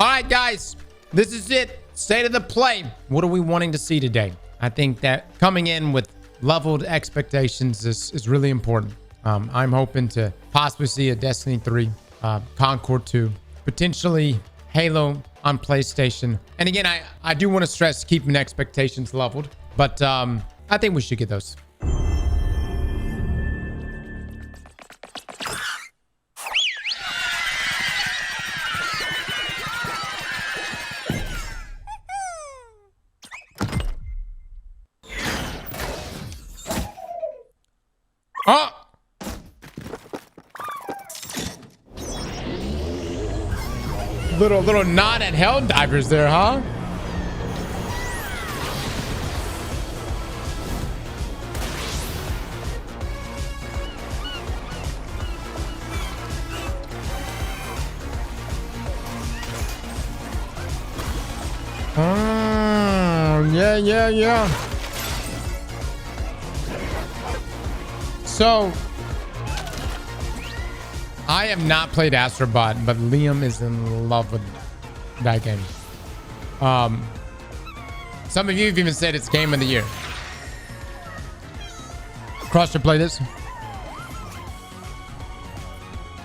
All right, guys, this is it. State of the play. What are we wanting to see today? I think that coming in with leveled expectations is really important. I'm hoping to possibly see a Destiny 3, Concord 2, potentially Halo on PlayStation. And again, I do want to stress keeping expectations leveled, but I think we should get those. Oh! Little nod at Hell Divers there, huh? Yeah. So, I have not played Astrobot, but Liam is in love with that game. Some of you have even said it's game of the year. Cross, you play this?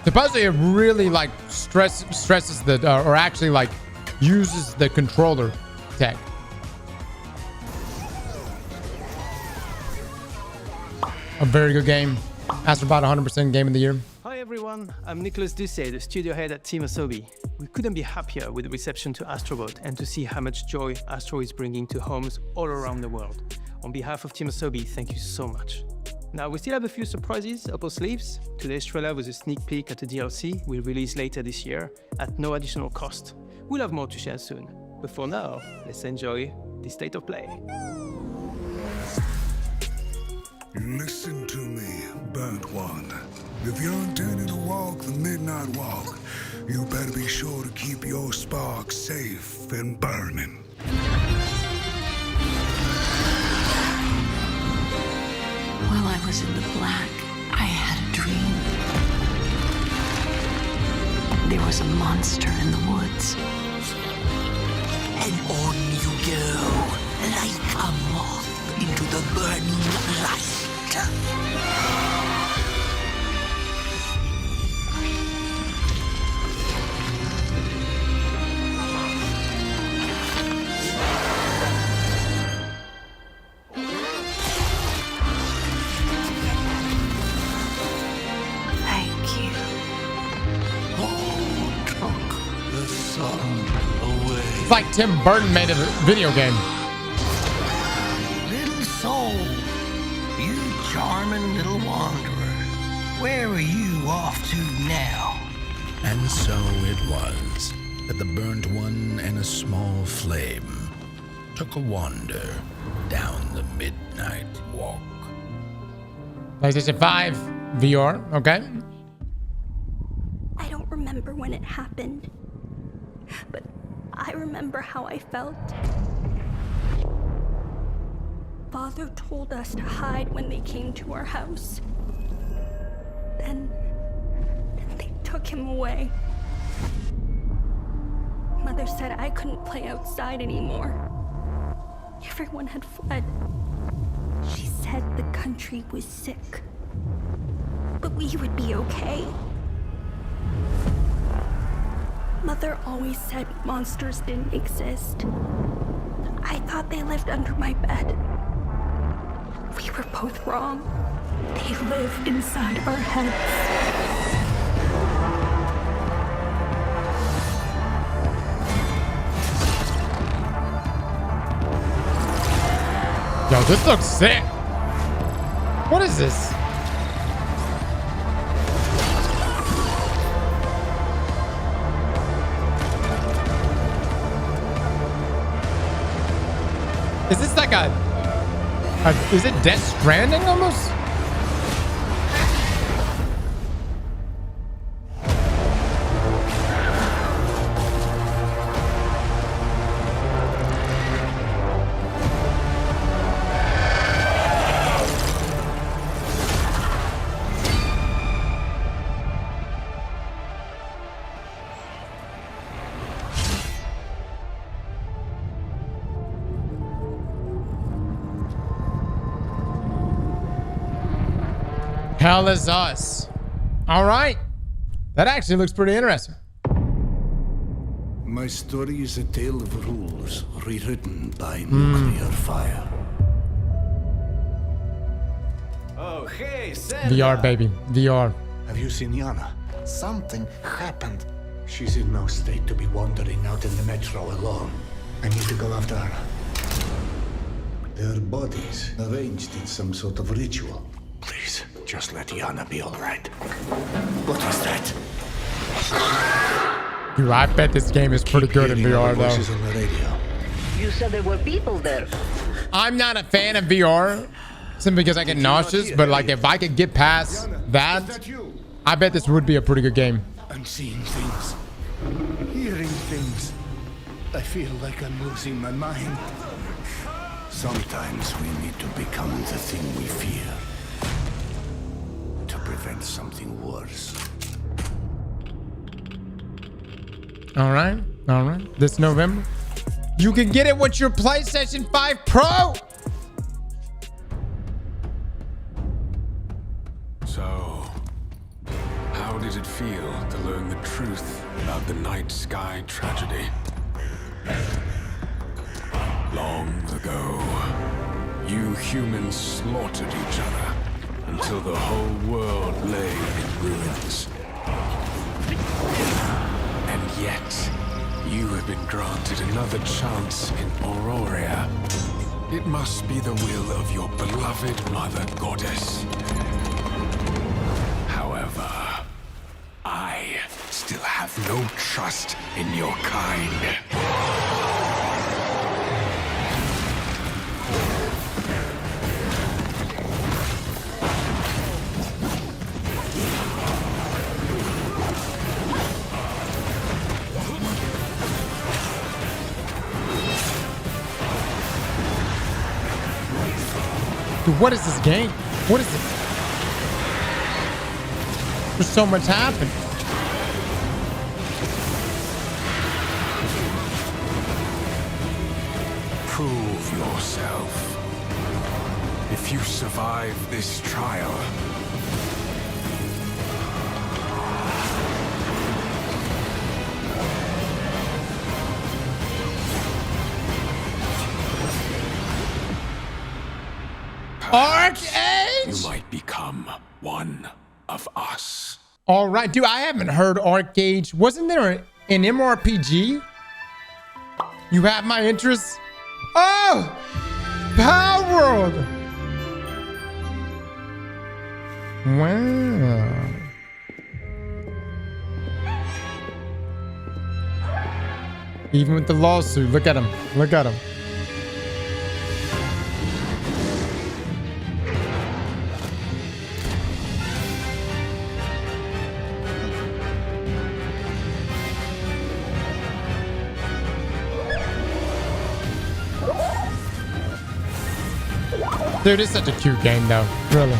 Supposedly it really like stresses the or actually like uses the controller tech. A very good game. Astrobot 100% game of the year. Hi everyone, I'm Nicolas Doucet, the studio head at Team Asobi. We couldn't be happier with the reception to Astrobot and to see how much joy Astro is bringing to homes all around the world. On behalf of Team Asobi, thank you so much. Now, we still have a few surprises up our sleeves. Today's trailer was a sneak peek at the DLC we'll release later this year at no additional cost. We'll have more to share soon. But for now, let's enjoy the state of play. Listen to me, burnt one. If you're intending to walk the midnight walk, you better be sure to keep your spark safe and burning. While I was in the black, I had a dream. There was a monster in the woods. And on you go, like a moth into the burning light. Thank you. Oh, took the sun away. It's like Tim Burton made a video game. Little soul, you charming little wanderer, where are you off to now? And so it was that the burnt one and a small flame took a wander down the midnight walk. PlayStation 5 VR, okay. I don't remember when it happened, but I remember how I felt. Father told us to hide when they came to our house. Then they took him away. Mother said I couldn't play outside anymore. Everyone had fled. She said the country was sick, but we would be okay. Mother always said monsters didn't exist. I thought they lived under my bed. We were both wrong. They live inside our heads. Yo, this looks sick. What is this? Is this like is it Death Stranding almost? hell is us? All right. That actually looks pretty interesting. My story is a tale of rules rewritten by nuclear fire. Oh, hey, VR, baby. VR. Have you seen Yana? Something happened. She's in no state to be wandering out in the metro alone. I need to go after her. Their bodies arranged in some sort of ritual. Please, just let Yana be all right. What was that? Dude, I bet this game is pretty good in VR, Voices though. on the radio. You said there were people there. I'm not a fan of VR simply because I get nauseous, but like if I could get past that, I bet this would be a pretty good game. I'm seeing things, hearing things. I feel like I'm losing my mind. Sometimes we need to become the thing we fear to prevent something worse. All right. All right. This November, you can get it with your PlayStation 5 Pro. So, how did it feel to learn the truth about the night sky tragedy? Long ago, you humans slaughtered each other until the whole world lay in ruins. And yet, you have been granted another chance in Auroria. It must be the will of your beloved mother goddess. However, I still have no trust in your kind. Dude, what is this game? What is it? There's so much happening. Prove yourself. If you survive this trial, Arcade! you might become one of us. All right, dude, I haven't heard Arcade. Wasn't there an MRPG? You have my interest? Oh! Power World! Wow. Even with the lawsuit, look at him. Look at him. Dude, it's such a cute game, though. Really.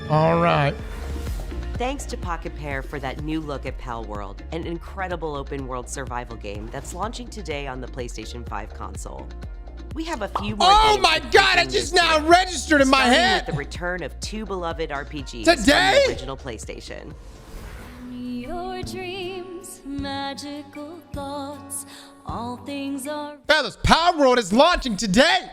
All right. Thanks to Pocket Pair for that new look at Pal World, an incredible open world survival game that's launching today on the PlayStation 5 console. We have a few more. Oh my God! I just now registered in my head. With the return of two beloved RPGs today from the original PlayStation. Your dreams, magical thoughts, all things are. Fellas, Power World is launching today.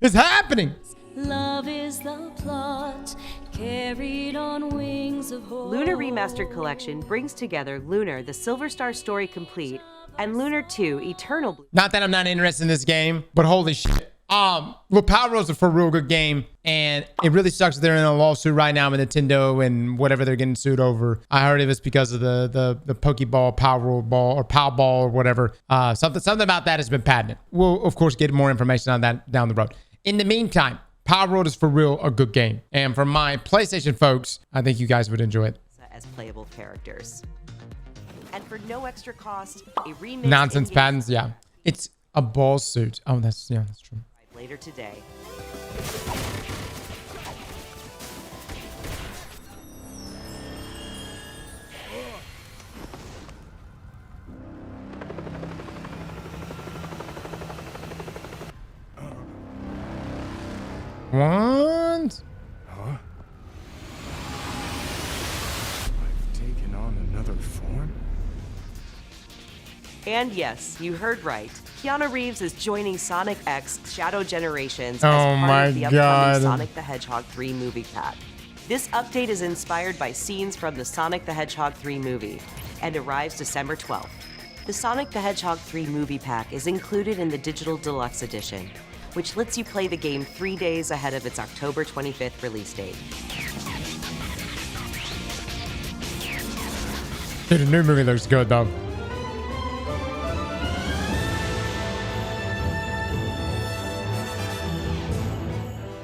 It's happening. Love is the plot, carried on wings of hope. Lunar Remastered Collection brings together Lunar, the Silver Star Story Complete, and Lunar 2, Eternal Blue. Not that I'm not interested in this game, but holy shit. Look, Power World's a for real good game, and it really sucks that they're in a lawsuit right now with Nintendo and whatever they're getting sued over. I heard it was because of the Pokeball, Power World Ball, or Pow Ball, or whatever. Something about that has been patented. We'll, of course, get more information on that down the road. In the meantime, Power World is for real a good game. And for my PlayStation folks, I think you guys would enjoy it. As playable characters. And for no extra cost, a remix Nonsense patents, yeah. It's a ball suit. Oh, that's true. Later today. What? Huh? I've taken on another form? And yes, you heard right. Keanu Reeves is joining Sonic X Shadow Generations Oh as part my of the upcoming God. Sonic the Hedgehog 3 movie pack. This update is inspired by scenes from the Sonic the Hedgehog 3 movie and arrives December 12th. The Sonic the Hedgehog 3 movie pack is included in the Digital Deluxe Edition, which lets you play the game 3 days ahead of its October 25th release date. Dude, the new movie looks good though.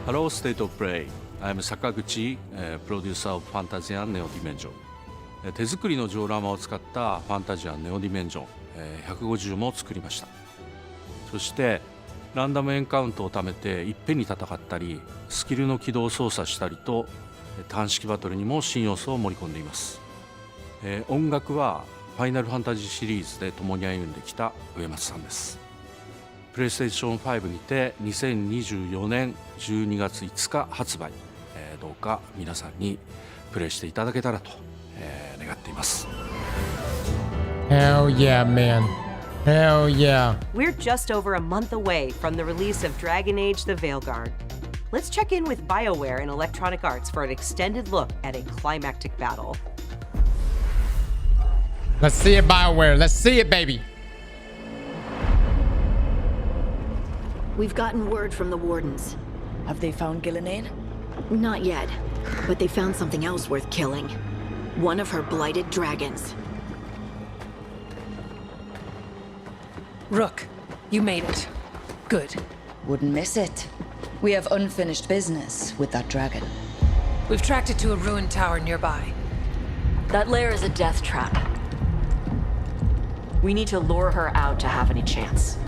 Hello, State of Play. I'm Sakaguchi, producer of Fantasia Neo Dimension. 手作りのジオラマを使ったファンタジアネオディメンジョン150も作りました。そしてランダムエンカウントを貯めていっぺんに戦ったり、スキルの起動操作したりと単式バトルにも新要素を盛り込んでいます。音楽はファイナルファンタジーシリーズで共に歩んできた上松さんです。プレイステーション5にて2024年12月5日発売、どうか皆さんにプレイしていただけたらと、願っています。 Hell yeah, man. Hell yeah. We're just over a month away from the release of Dragon Age the Veilguard. Let's check in with BioWare and Electronic Arts for an extended look at a climactic battle. Let's see it, BioWare. Let's see it, baby. We've gotten word from the Wardens. Have they found Gillenane? Not yet, but they found something else worth killing. One of her blighted dragons. Rook, you made it. Good. Wouldn't miss it. We have unfinished business with that dragon. We've tracked it to a ruined tower nearby. That lair is a death trap. We need to lure her out to have any chance.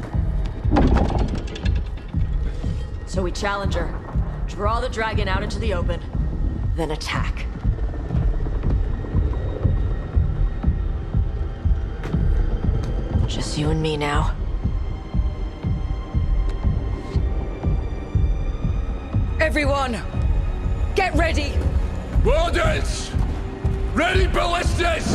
So we challenge her, draw the dragon out into the open, then attack. Just you and me now. Everyone, get ready! Wardens! Ready ballistas!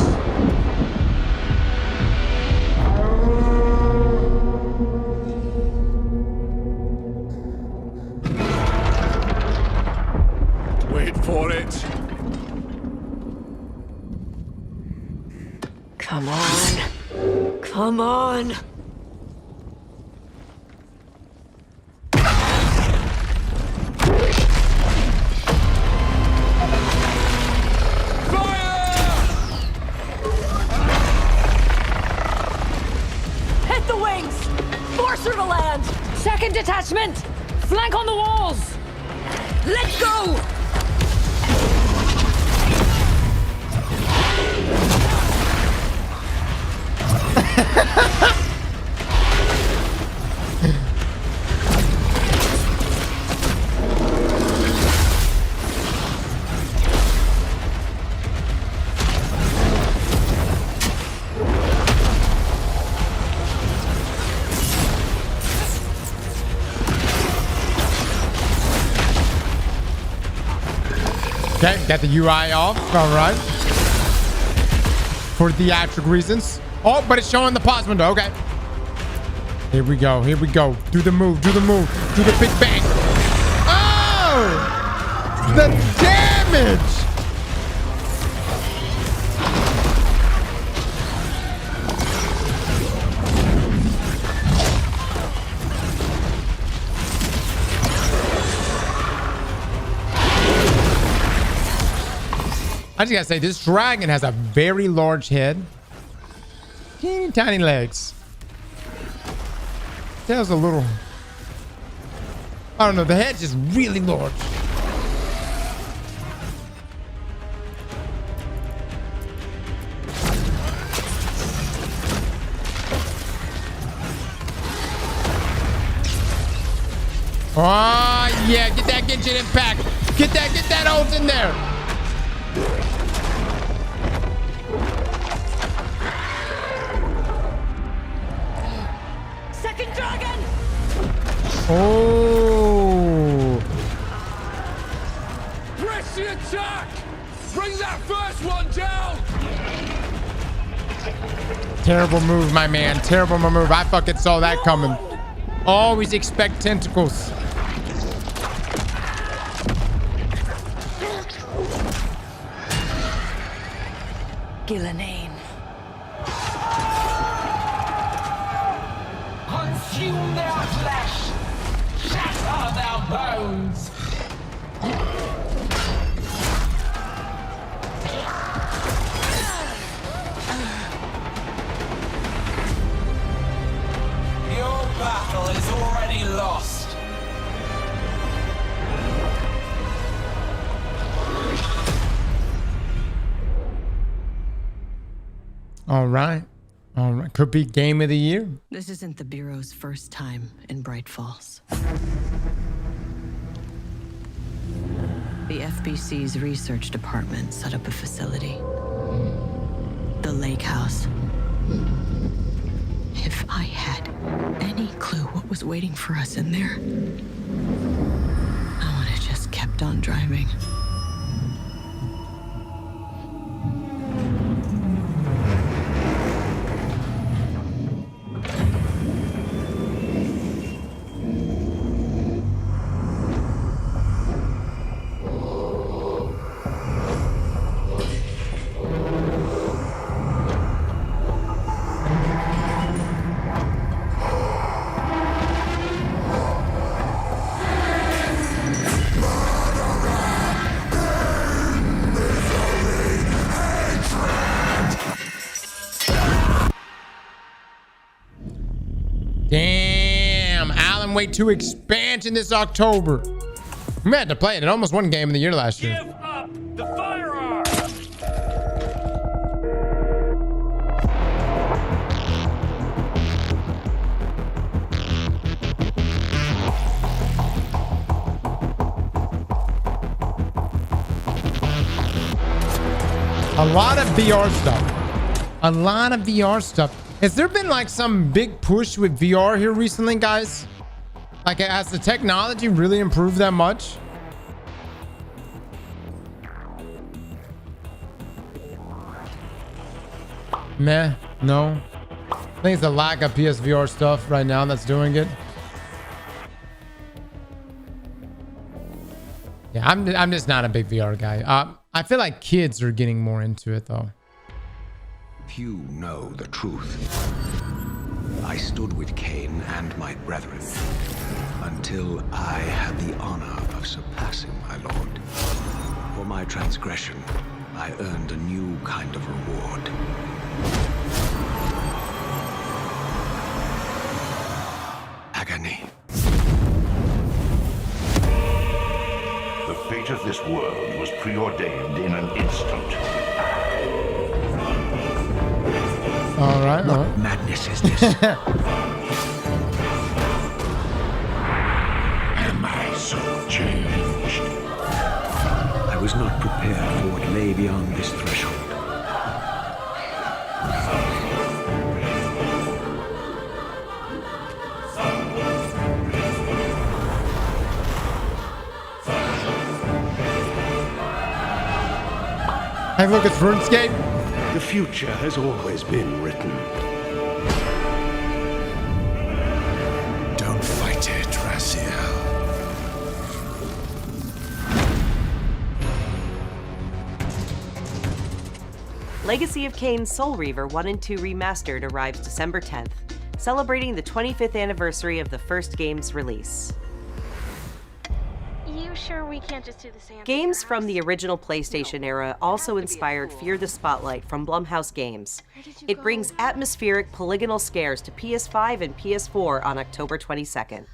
Wait for it. Come on. Come on. Hit the wings! Force her to land! Second detachment! Flank on the walls! Let's go! Okay, got the UI off. All right. For theatrical reasons. Oh, but it's showing the pause window. Okay. Here we go. Here we go. Do the move. Do the move. Do the big bang. Oh! The damage! I just gotta say, this dragon has a very large head. Teeny tiny legs. Tail's a little... I don't know, the head's just really large. Oh, yeah. Get that Genshin Impact. Get that ult in there. Second dragon! Oh. Press the attack! Bring that first one down! Terrible move, my man. Terrible move. I fucking saw that coming. Always expect tentacles. Gillenane. Consume their flesh! Shatter their bones! Your battle is already lost. All right. All right. Could be game of the year. This isn't the Bureau's first time in Bright Falls. The FBC's research department set up a facility. The Lake House. If I had any clue what was waiting for us in there, I would have just kept on driving. Damn. Alan Wake 2 expansion this October. We had to play it. It almost won game of the year last year. Give up the firearm! A lot of VR stuff. A lot of VR stuff. Has there been like some big push with VR here recently, guys? Like, has the technology really improved that much? Meh, no. I think it's the lack of PSVR stuff right now that's doing it. Yeah, I'm just not a big VR guy. I feel like kids are getting more into it though. Few know the truth. I stood with Cain and my brethren until I had the honor of surpassing my lord. For my transgression, I earned a new kind of reward. Agony. The fate of this world was preordained in an instant. All right. What madness is this? Am I so changed? I was not prepared for what lay beyond this threshold. Hey, look, it's RuneScape. The future has always been written. Don't fight it, Raziel. Legacy of Kain Soul Reaver 1 and 2 Remastered arrives December 10th, celebrating the 25th anniversary of the first game's release. You sure we can't just do the same? Games from the original PlayStation era also inspired Fear the Spotlight from Blumhouse Games. It brings atmospheric polygonal scares to PS5 and PS4 on October 22nd.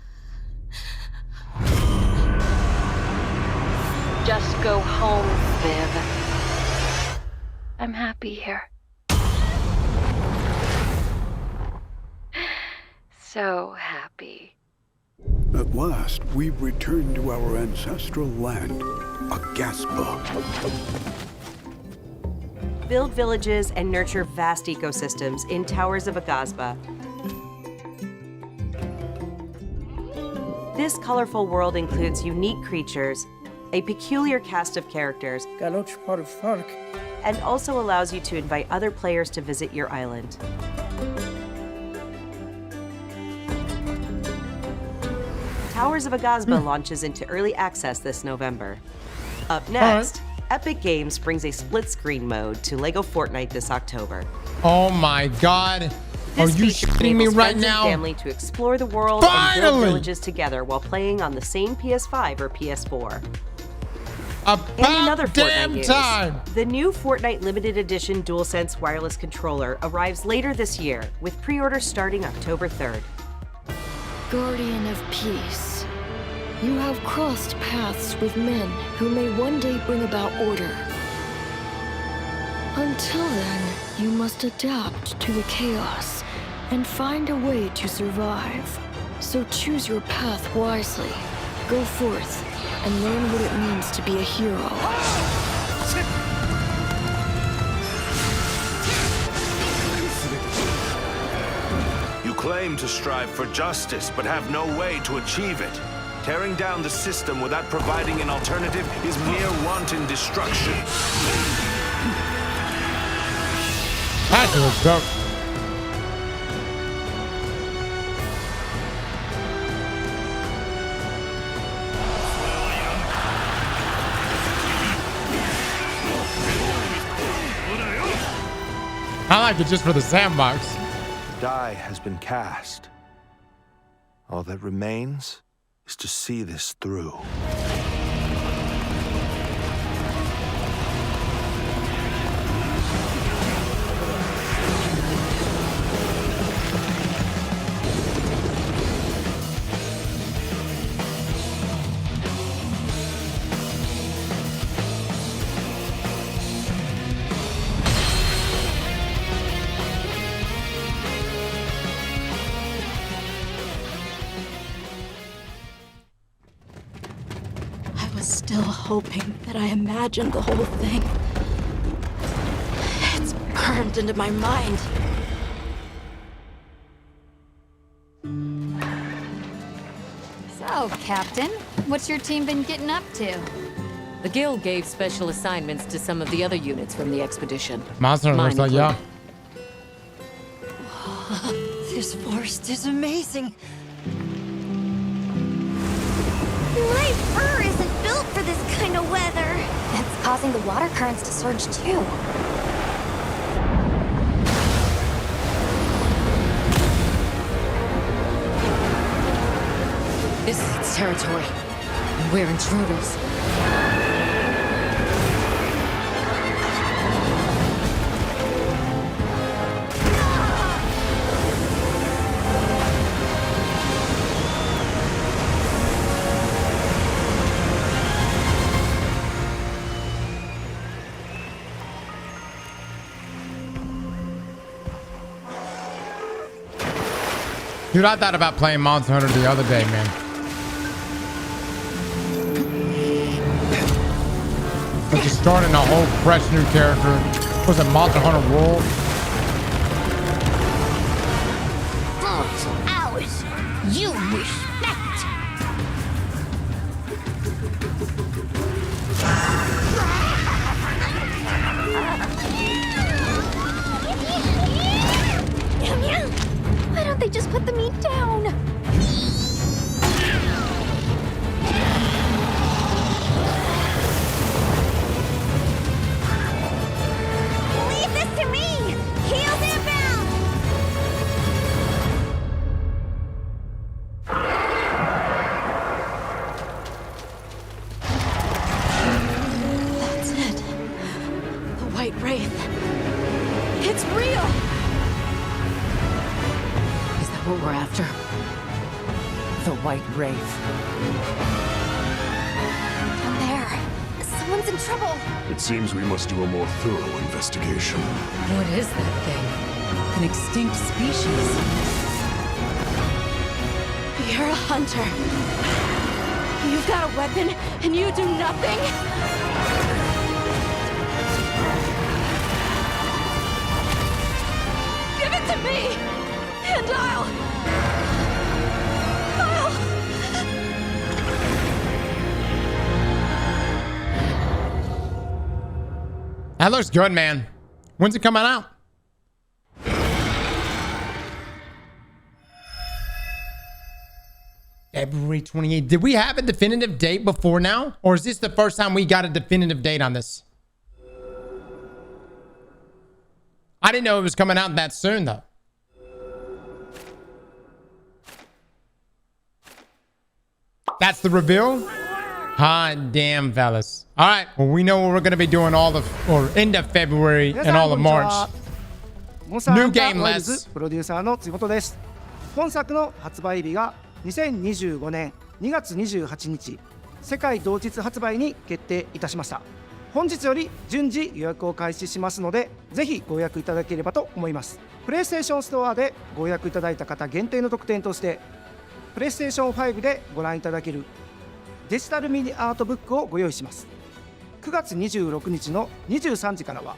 Just go home, Viv. I'm happy here. So happy. At last, we've returned to our ancestral land, Agaspa. Build villages and nurture vast ecosystems in Towers of Agasba. This colorful world includes unique creatures, a peculiar cast of characters, and also allows you to invite other players to visit your island. Towers of Agasba launches into early access this November. Up next, Epic Games brings a split-screen mode to LEGO Fortnite this October. Oh my God. Are you shitting me right now? Family to explore the world and build villages together while playing on the same PS5 or PS4. About and another damn Fortnite news. time. The new Fortnite Limited Edition DualSense wireless controller arrives later this year, with pre-orders starting October 3rd. Guardian of Peace, you have crossed paths with men who may one day bring about order. Until then, you must adapt to the chaos and find a way to survive. So choose your path wisely. Go forth and learn what it means to be a hero. You claim to strive for justice, but have no way to achieve it. Tearing down the system without providing an alternative is mere wanton destruction. That was dope. I like it just for the sandbox. The die has been cast. All that remains is to see this through. Still hoping that I imagined the whole thing. It's burned into my mind. So, Captain, what's your team been getting up to? The Guild gave special assignments to some of the other units from the expedition. Monster looks like, yeah. This forest is amazing. My fur isn't built for this kind of weather. That's causing the water currents to surge too. This is its territory, and we're intruders. Dude, I thought about playing Monster Hunter the other day, man. Like just starting a whole fresh new character. Was it Monster Hunter World? Those ours, you respect. Why don't they just put the meat down? Leave this to me! Heels inbound! That's it. The White Wraith. It's real! What we're after. The White Wraith. Down there. Someone's in trouble. It seems we must do a more thorough investigation. What is that thing? An extinct species? You're a hunter. You've got a weapon, and you do nothing? Give it to me, and I'll... That looks good, man. When's it coming out? February 28th. Did we have a definitive date before now? Or is this the first time we got a definitive date on this? I didn't know it was coming out that soon, though. That's the reveal? Hot damn, fellas. All right. Well, we know what we're going to be doing all of, or end of February and all of March. New game less. プロデューサーの津本です。本作の発売日が2025年2月28日、世界同日発売に決定いたしました。本日より順次予約を開始しますので、ぜひご予約いただければと思います。プレイステーションストアでご予約いただいた方限定の特典として、プレイステーション5でご覧いただけるデジタルミニアートブックをご用意します。9月26日の23時からは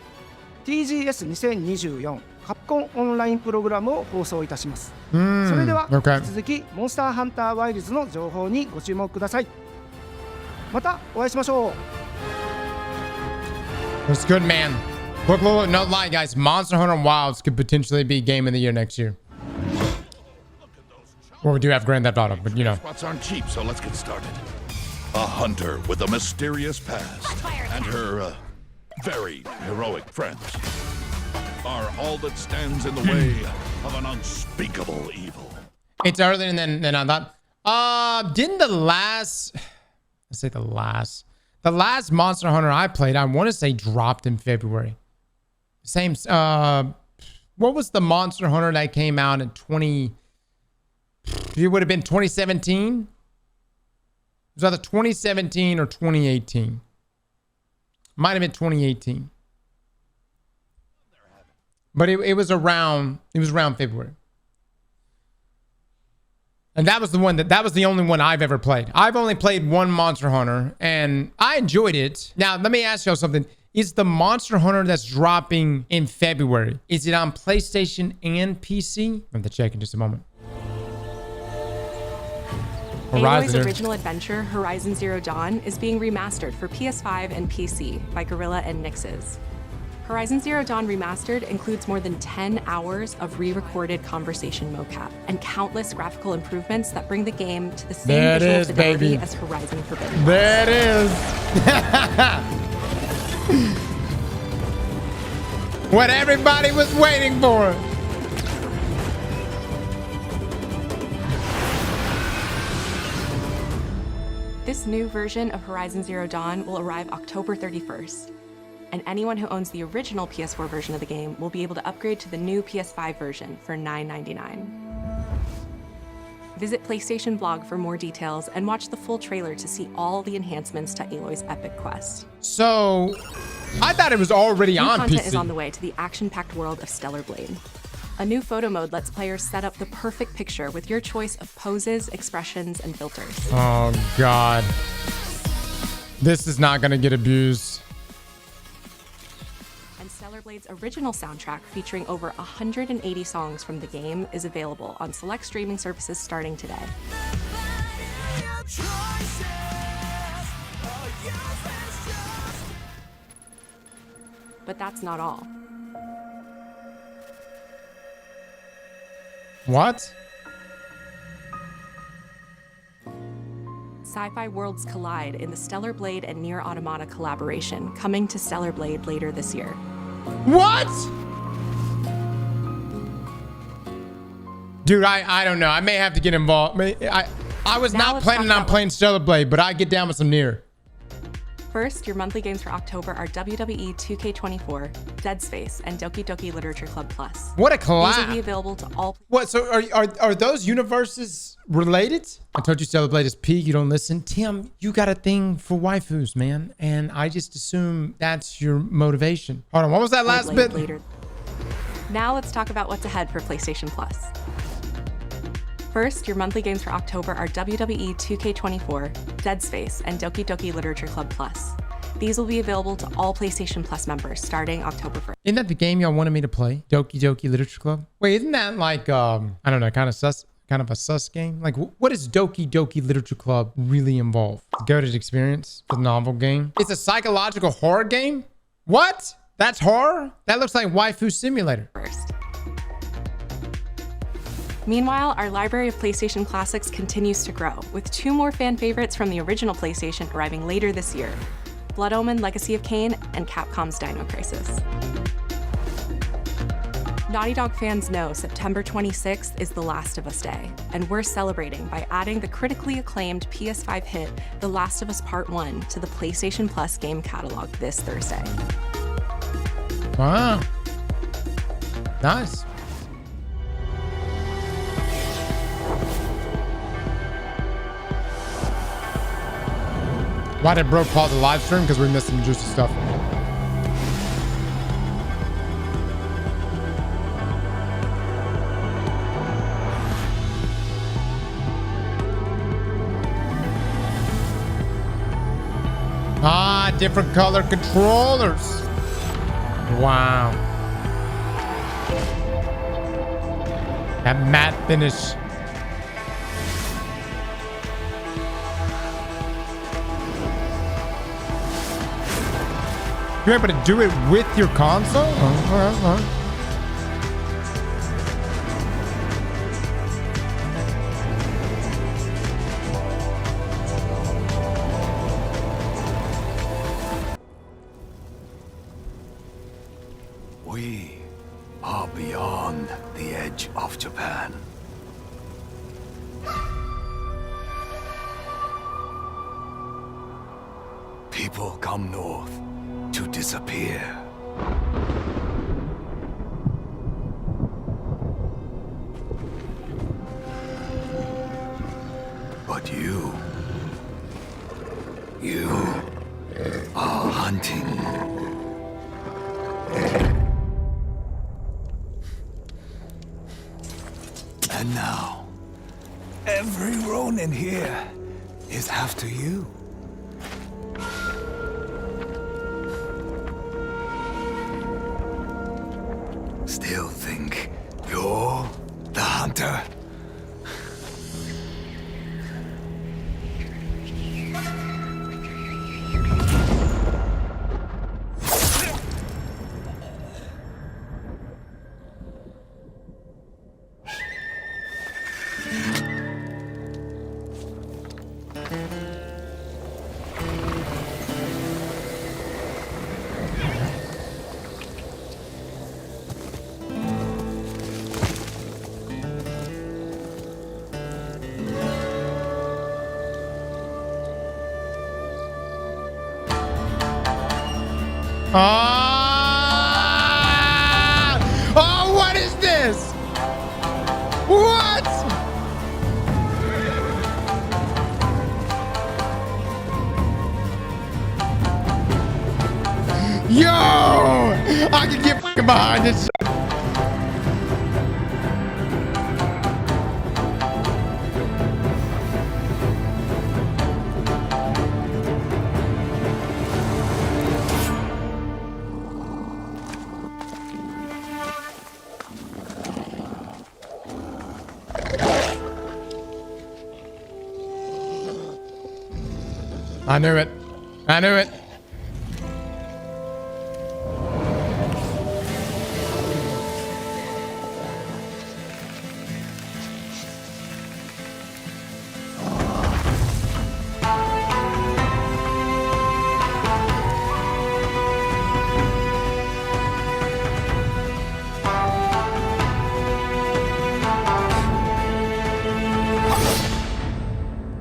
TGS2024 カプコンオンラインプログラムを放送いたします。それでは引き続きモンスターハンターワイルズの情報にご注目ください。またお会いしましょう。That's good, man. Look, no lie, guys. Monster Hunter Wilds could potentially be game of the year next year. Well, we do have Grand Theft Auto, but you know. Spots aren't cheap, so let's get started. A hunter with a mysterious past and her very heroic friends are all that stands in the way of an unspeakable evil. It's earlier than I thought. Didn't the last Monster Hunter I played, I want to say dropped in February. Same. What was the Monster Hunter that came out in it would have been 2017? It was either 2017 or 2018. Might have been 2018. But it was around February. And that was the one that was the only one I've ever played. I've only played one Monster Hunter and I enjoyed it. Now, let me ask y'all something. Is the Monster Hunter that's dropping in February, is it on PlayStation and PC? I'm going to check in just a moment. Aloy's original adventure, Horizon Zero Dawn, is being remastered for PS5 and PC by Guerrilla and Nixes. Horizon Zero Dawn Remastered includes more than 10 hours of re-recorded conversation mocap and countless graphical improvements that bring the game to the same visual fidelity as Horizon Forbidden West. There it is. What everybody was waiting for. This new version of Horizon Zero Dawn will arrive October 31st, and anyone who owns the original PS4 version of the game will be able to upgrade to the new PS5 version for $9.99. Visit PlayStation Blog for more details and watch the full trailer to see all the enhancements to Aloy's epic quest. So, I thought it was already on New content PC. is on the way to the action-packed world of Stellar Blade. A new photo mode lets players set up the perfect picture with your choice of poses, expressions, and filters. Oh, God. This is not going to get abused. And Stellar Blade's original soundtrack, featuring over 180 songs from the game, is available on select streaming services starting today. But that's not all. What? Sci-fi worlds collide in the Stellar Blade and Nier Automata collaboration, coming to Stellar Blade later this year. What? Dude, I don't know. I may have to get involved. I was not planning on playing Stellar Blade, but I get down with some Nier. First, your monthly games for October are WWE 2K24, Dead Space, and Doki Doki Literature Club Plus. What a collab. These will be available to all. What? So are those universes related? I told you Stellar Blade is peak. You don't listen. Tim, you got a thing for waifus, man. And I just assume that's your motivation. Hold on. What was that last bit? Later. Now let's talk about what's ahead for PlayStation Plus. First, your monthly games for October are WWE 2K24, Dead Space, and Doki Doki Literature Club Plus. These will be available to all PlayStation Plus members starting October 1st. Isn't that the game y'all wanted me to play? Doki Doki Literature Club? Wait, isn't that like, I don't know, kind of a sus game? Like, what does Doki Doki Literature Club really involve? Goated experience, the novel game. It's a psychological horror game? What? That's horror? That looks like Waifu Simulator. First. Meanwhile, our library of PlayStation classics continues to grow, with 2 more fan favorites from the original PlayStation arriving later this year: Blood Omen Legacy of Kain and Capcom's Dino Crisis. Naughty Dog fans know September 26th is The Last of Us Day, and we're celebrating by adding the critically acclaimed PS5 hit The Last of Us Part 1 to the PlayStation Plus game catalog this Thursday. Wow. Nice. Why did bro pause the live stream? Because we missed some juicy stuff. Ah, different color controllers. Wow. That matte finish. You're able to do it with your console? Oh, all right, all right. We are beyond the edge of Japan. People come north to disappear. But you are hunting. And now, every Ronin here is after you. Still think you're the hunter? Oh, what is this? What? Yo! I can get fucking behind this. I knew it. I knew it.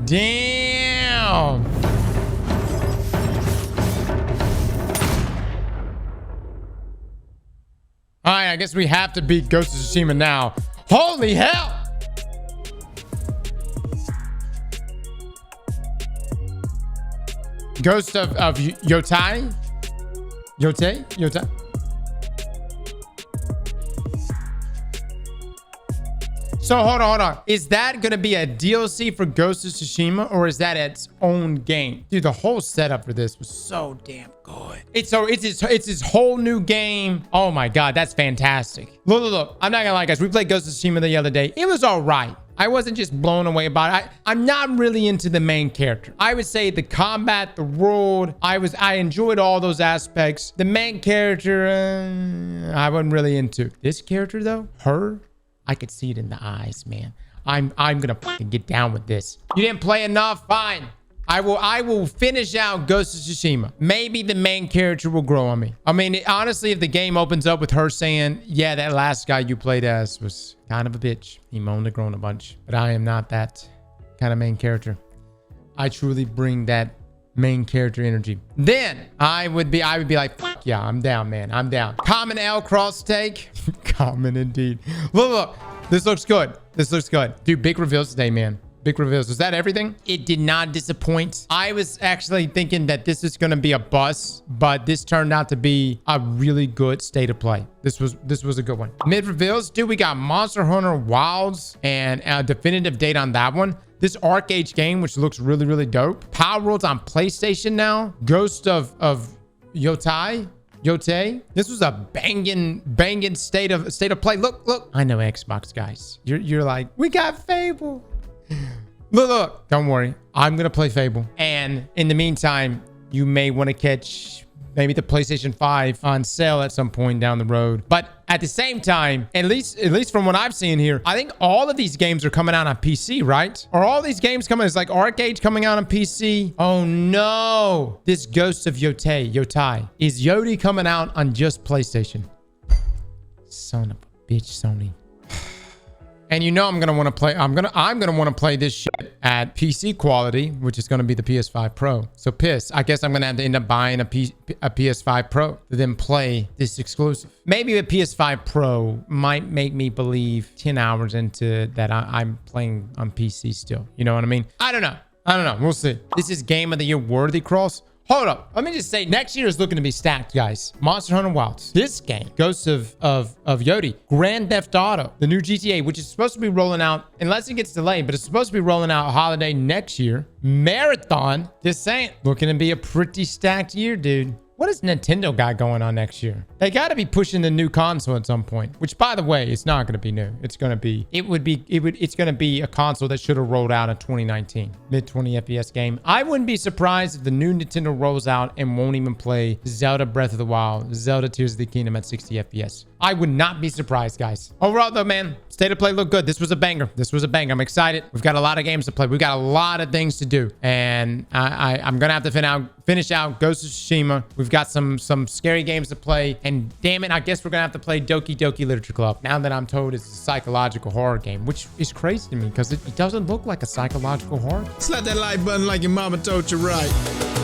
Damn. All right, I guess we have to beat Ghost of Tsushima now. Holy hell! Ghost of Yotai? Yotai? So hold on. Is that going to be a DLC for Ghost of Tsushima, or is that its own game? Dude, the whole setup for this was so damn good. It's his whole new game. Oh my God, that's fantastic. Look. I'm not gonna lie, guys. We played Ghost of Tsushima the other day. It was all right. I wasn't just blown away about it. I'm not really into the main character. I would say the combat, the world, I enjoyed all those aspects. The main character, I wasn't really into. This character though, her, I could see it in the eyes, man. I'm gonna fucking get down with this. You didn't play enough? Fine. I will finish out Ghost of Tsushima. Maybe the main character will grow on me. I mean, honestly, if the game opens up with her saying, yeah, that last guy you played as was kind of a bitch. He moaned and groaned a bunch. But I am not that kind of main character. I truly bring that main character energy. Then I would be like, fuck yeah, I'm down, man. I'm down. Common Aztecross take. Common indeed. Look. This looks good. Dude, big reveals today, man. Big reveals. Was that everything? It did not disappoint. I was actually thinking that this is going to be a bust, but this turned out to be a really good state of play. This was a good one. Mid reveals, dude, we got Monster Hunter Wilds and a definitive date on that one. This Arc-Age game, which looks really, really dope. Power World's on PlayStation now. Ghost of Yote. This was a banging state of play. Look. I know Xbox guys. You're like, we got Fable. Look. Don't worry. I'm going to play Fable. And in the meantime, you may want to catch maybe the PlayStation 5 on sale at some point down the road. But at the same time, at least from what I've seen here, I think all of these games are coming out on PC, right? Are all these games coming? It's like Arc-Age coming out on PC. Oh no. This Ghost of Yotai. Is Yodi coming out on just PlayStation? Son of a bitch, Sony. And you know I'm gonna want to play. I'm gonna want to play this shit at PC quality, which is gonna be the PS5 Pro. So piss. I guess I'm gonna have to end up buying a PS5 Pro to then play this exclusive. Maybe the PS5 Pro might make me believe 10 hours into that I'm playing on PC still. You know what I mean? I don't know. We'll see. This is Game of the Year worthy, Cross. Hold up. Let me just say, next year is looking to be stacked, guys. Monster Hunter Wilds. This game, Ghosts of Yodi. Grand Theft Auto. The new GTA, which is supposed to be rolling out, unless it gets delayed, but it's supposed to be rolling out holiday next year. Marathon. Just saying. Looking to be a pretty stacked year, dude. What does Nintendo got going on next year? They got to be pushing the new console at some point, which by the way, it's not going to be new. It's going to be a console that should have rolled out in 2019. Mid 20 FPS game. I wouldn't be surprised if the new Nintendo rolls out and won't even play Zelda Breath of the Wild, Zelda Tears of the Kingdom at 60 FPS. I would not be surprised, guys. Overall though, man, state of play looked good. This was a banger. I'm excited. We've got a lot of games to play. We've got a lot of things to do. And I'm going to have to finish out Ghost of Tsushima. We've got some scary games to play. And damn it, I guess we're going to have to play Doki Doki Literature Club. Now that I'm told it's a psychological horror game, which is crazy to me because it doesn't look like a psychological horror. Slap that like button like your mama told you right.